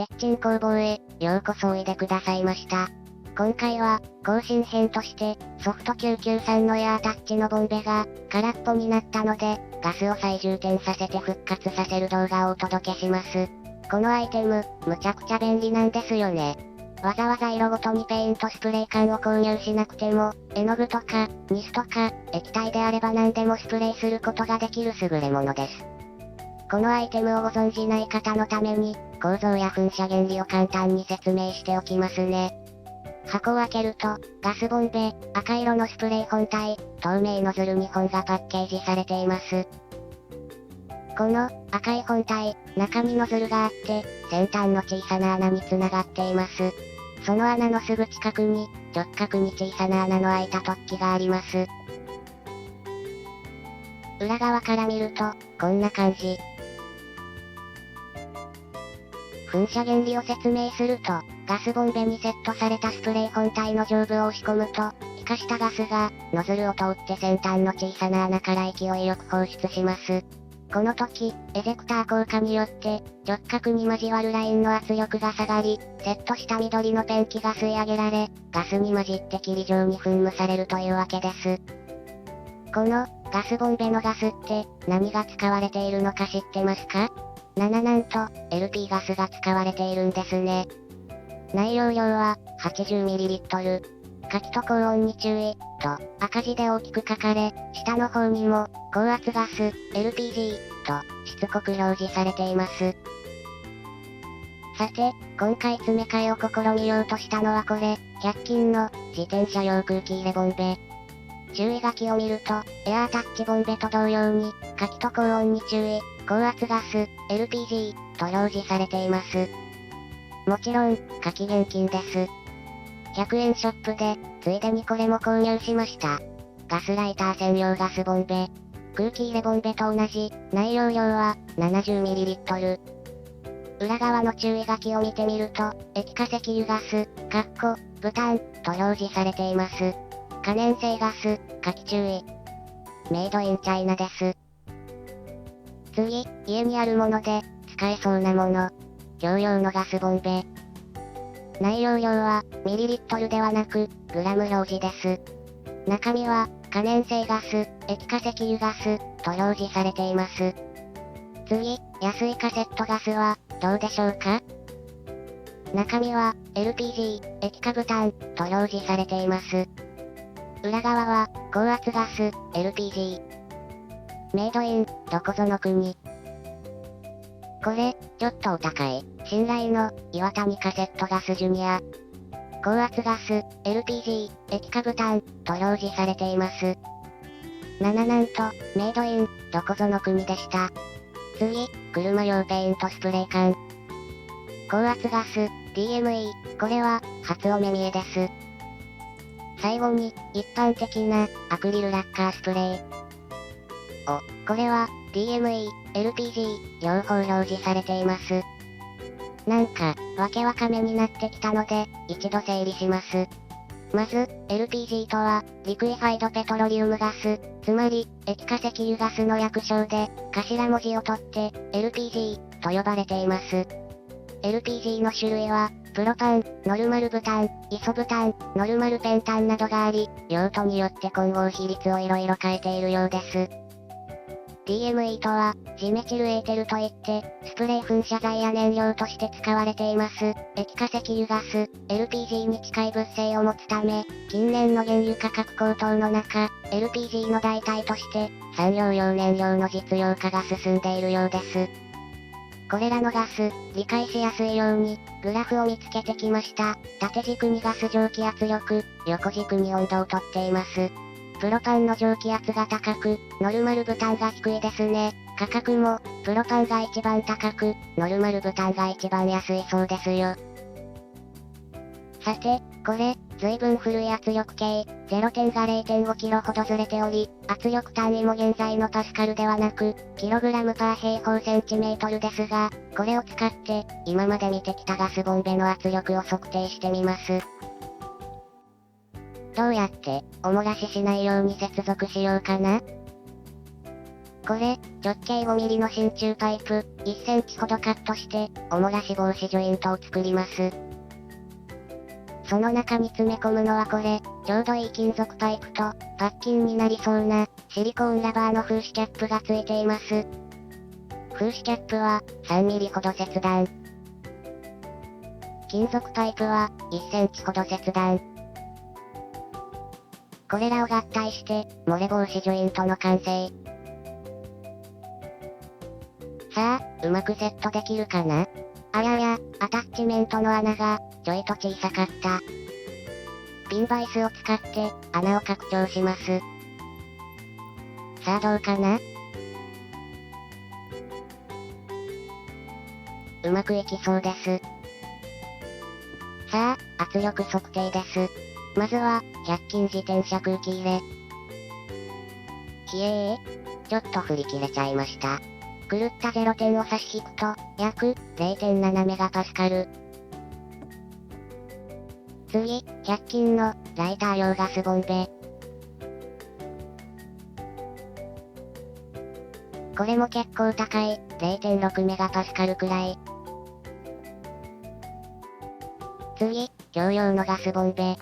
鉄鎮工房へようこそおいでくださいました。今回は更新編としてソフト993のエアータッチのボンベが空っぽになったのでガスを再充填させて復活させる動画をお届けします。このアイテムむちゃくちゃ便利なんですよね。わざわざ色ごとにペイントスプレー缶を購入しなくても絵の具とかニスとか液体であれば何でもスプレーすることができる優れものです。このアイテムをご存じない方のために構造や噴射原理を簡単に説明しておきますね。箱を開けると、ガスボンベ、赤色のスプレー本体、透明ノズル2本がパッケージされています。この赤い本体、中にノズルがあって、先端の小さな穴に繋がっています。その穴のすぐ近くに、直角に小さな穴の開いた突起があります。裏側から見ると、こんな感じ。噴射原理を説明すると、ガスボンベにセットされたスプレー本体の上部を押し込むと、気化したガスが、ノズルを通って先端の小さな穴から勢いよく放出します。この時、エジェクター効果によって、直角に交わるラインの圧力が下がり、セットした緑のペンキが吸い上げられ、ガスに混じって霧状に噴霧されるというわけです。この、ガスボンベのガスって、何が使われているのか知ってますか？なんと、LP ガスが使われているんですね。内容量は 80ml。火気と高温に注意、と赤字で大きく書かれ、下の方にも、高圧ガス、LPG、としつこく表示されています。さて、今回詰め替えを試みようとしたのはこれ、100均の自転車用空気入れボンベ。注意書きを見ると、エアータッチボンベと同様に、火気と高温に注意、高圧ガス、LPG、と表示されています。もちろん、夏季現金です。100円ショップで、ついでにこれも購入しました。ガスライター専用ガスボンベ。空気入れボンベと同じ、内容量は 70ml。裏側の注意書きを見てみると、液化石油ガス、ブタン、と表示されています。可燃性ガス、火気注意。メイドインチャイナです。次、家にあるもので、使えそうなもの。共用のガスボンベ。内容量は、ミリリットルではなく、グラム表示です。中身は、可燃性ガス、液化石油ガス、と表示されています。次、安いカセットガスは、どうでしょうか？中身は、LPG、液化ブタン、と表示されています。裏側は、高圧ガス、LPG。メイドイン、どこぞの国。これ、ちょっとお高い、信頼の、岩谷カセットガスジュニア。高圧ガス、LPG、液化ブタン、と表示されています。なんと、メイドイン、どこぞの国でした。次、車用ペイントスプレー缶。高圧ガス、DME、これは、初お目見えです。最後に、一般的な、アクリルラッカースプレー。これは、DME、LPG、両方表示されています。なんか、わけわかめになってきたので、一度整理します。まず、LPG とは、リクイファイドペトロリウムガス、つまり、液化石油ガスの略称で、頭文字を取って、LPG、と呼ばれています。LPG の種類は、プロパン、ノルマルブタン、イソブタン、ノルマルペンタンなどがあり、用途によって混合比率をいろいろ変えているようです。DME とは、ジメチルエーテルといって、スプレー噴射剤や燃料として使われています。液化石油ガス、LPG に近い物性を持つため、近年の原油価格高騰の中、LPG の代替として、産業用燃料の実用化が進んでいるようです。これらのガス、理解しやすいように、グラフを見つけてきました。縦軸にガス蒸気圧力、横軸に温度をとっています。プロパンの蒸気圧が高く、ノルマルブタンが低いですね。価格も、プロパンが一番高く、ノルマルブタンが一番安いそうですよ。さて、これ、随分古い圧力計、0点が 0.5 キロほどずれており、圧力単位も現在のパスカルではなく、キログラムパー平方センチメートルですが、これを使って、今まで見てきたガスボンベの圧力を測定してみます。どうやって、お漏らししないように接続しようかな。これ、直径5ミリの真鍮パイプ、1センチほどカットして、お漏らし防止ジョイントを作ります。その中に詰め込むのはこれ、ちょうどいい金属パイプと、パッキンになりそうな、シリコーンラバーの風刺キャップがついています。風刺キャップは、3ミリほど切断。金属パイプは、1センチほど切断。これらを合体して、漏れ防止ジョイントの完成。さあ、うまくセットできるかな？あやや、アタッチメントの穴が、ちょいと小さかった。ピンバイスを使って、穴を拡張します。さあどうかな？うまくいきそうです。さあ、圧力測定です。まずは、100均自転車空気入れ。ひえー、ちょっと振り切れちゃいました。狂った0点を差し引くと、約 0.7 メガパスカル。次、100均のライター用ガスボンベ。これも結構高い、0.6 メガパスカルくらい。次、共用のガスボンベ。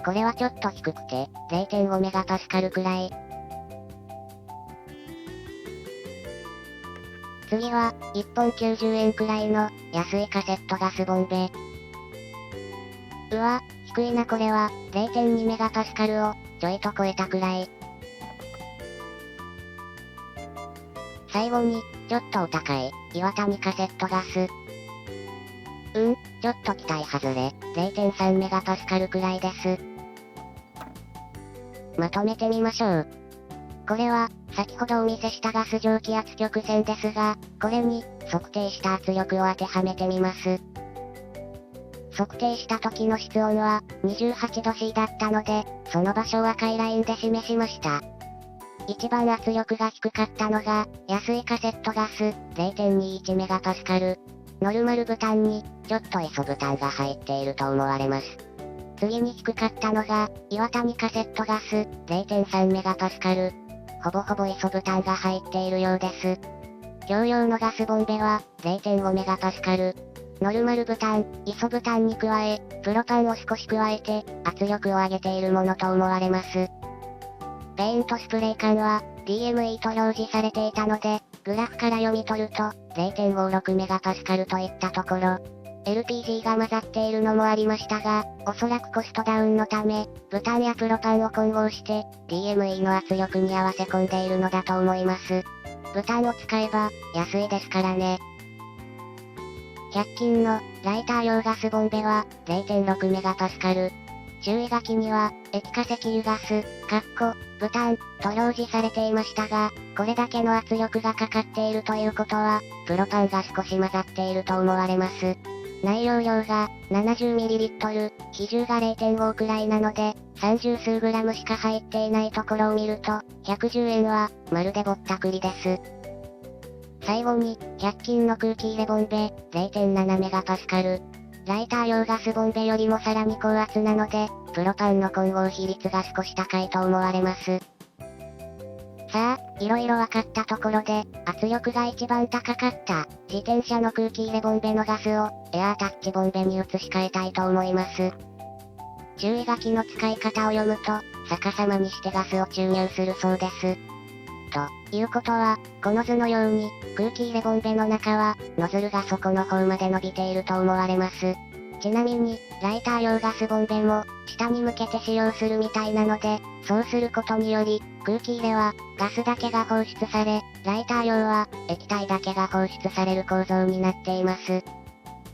これはちょっと低くて、0.5 メガパスカルくらい。次は、1本90円くらいの、安いカセットガスボンベ。うわ、低いなこれは、0.2 メガパスカルを、ちょいと超えたくらい。最後に、ちょっとお高い、岩谷カセットガス。ちょっと期待外れ、0.3 メガパスカルくらいです。まとめてみましょう。これは、先ほどお見せしたガス蒸気圧曲線ですが、これに、測定した圧力を当てはめてみます。測定した時の室温は、28度 C だったので、その場所を赤いラインで示しました。一番圧力が低かったのが、安いカセットガス、0.21 メガパスカル。ノルマルボタンに、ちょっと ISO ボタンが入っていると思われます。次に低かったのが、岩谷カセットガス、0.3 メガパスカル。ほぼほぼ ISO ボタンが入っているようです。共用のガスボンベは、0.5 メガパスカル。ノルマルボタン、ISO ボタンに加え、プロパンを少し加えて、圧力を上げているものと思われます。ペイントスプレー缶は、DME と表示されていたので、グラフから読み取ると、0.56 メガパスカルといったところ、LPG が混ざっているのもありましたが、おそらくコストダウンのため、ブタンやプロパンを混合して、DME の圧力に合わせ込んでいるのだと思います。ブタンを使えば、安いですからね。100均の、ライター用ガスボンベは、0.6 メガパスカル。注意書きには、液化石油ガス、ブタン、と表示されていましたが、これだけの圧力がかかっているということは、プロパンが少し混ざっていると思われます。内容量が 70ml、比重が 0.5 くらいなので、30数グラムしか入っていないところを見ると、110円は、まるでぼったくりです。最後に、100均の空気入れボンベ、0.7 メガパスカル。ライター用ガスボンベよりもさらに高圧なので、プロパンの混合比率が少し高いと思われます。さあ、いろいろ分かったところで、圧力が一番高かった、自転車の空気入れボンベのガスを、エアータッチボンベに移し替えたいと思います。注意書きの使い方を読むと、逆さまにしてガスを注入するそうです。ということは、この図のように、空気入れボンベの中は、ノズルが底の方まで伸びていると思われます。ちなみに、ライター用ガスボンベも、下に向けて使用するみたいなので、そうすることにより、空気入れは、ガスだけが放出され、ライター用は、液体だけが放出される構造になっています。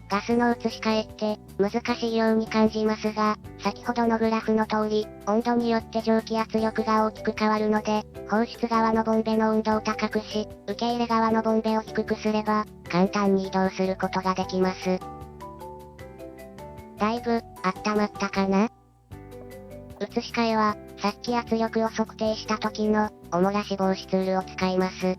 ガスの移し替えって、難しいように感じますが、先ほどのグラフの通り、温度によって蒸気圧力が大きく変わるので、放出側のボンベの温度を高くし、受け入れ側のボンベを低くすれば、簡単に移動することができます。だいぶ、温まったかな？移し替えは、さっき圧力を測定した時の、お漏らし防止ツールを使います。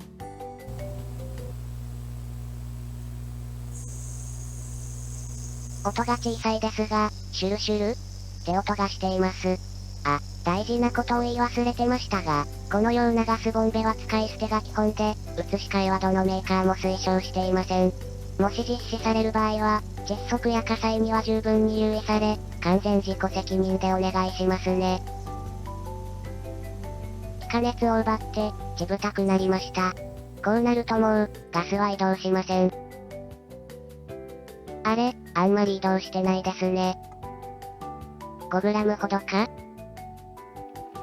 音が小さいですが、シュルシュルって音がしています。あ、大事なことを言い忘れてましたが、このようなガスボンベは使い捨てが基本で、移し替えはどのメーカーも推奨していません。もし実施される場合は、窒息や火災には十分に留意され、完全自己責任でお願いしますね。気化熱を奪って、ちぶたくなりました。こうなるともう、ガスは移動しません。あれ、あんまり移動してないですね。5g ほどか？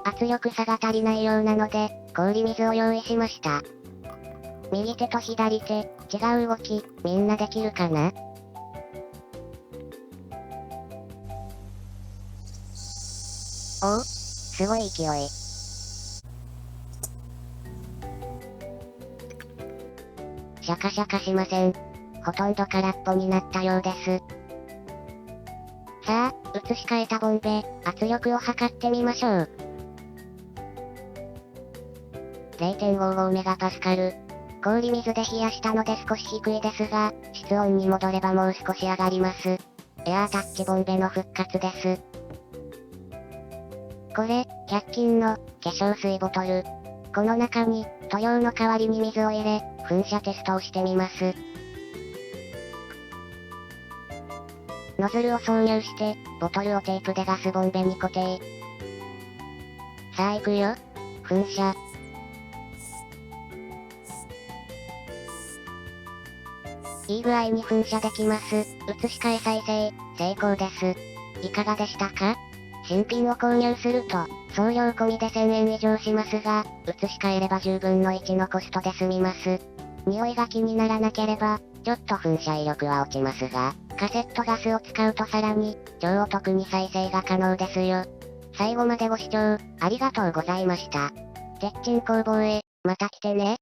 圧力差が足りないようなので、氷水を用意しました。右手と左手、違う動き、みんなできるかな？おお、すごい勢い。シャカシャカしません。ほとんど空っぽになったようです。さあ、移し替えたボンベ、圧力を測ってみましょう。0.55 メガパスカル。氷水で冷やしたので少し低いですが、室温に戻ればもう少し上がります。エアータッチボンベの復活です。これ、100均の化粧水ボトル。この中に塗料の代わりに水を入れ、噴射テストをしてみます。ノズルを挿入して、ボトルをテープでガスボンベに固定。さあ行くよ。噴射。いい具合に噴射できます。移し替え再生、成功です。いかがでしたか？新品を購入すると、送料込みで1000円以上しますが、移し替えれば10分の1のコストで済みます。匂いが気にならなければ、ちょっと噴射威力は落ちますが、カセットガスを使うとさらに、超お得に再生が可能ですよ。最後までご視聴、ありがとうございました。鉄鎮工房へ、また来てね。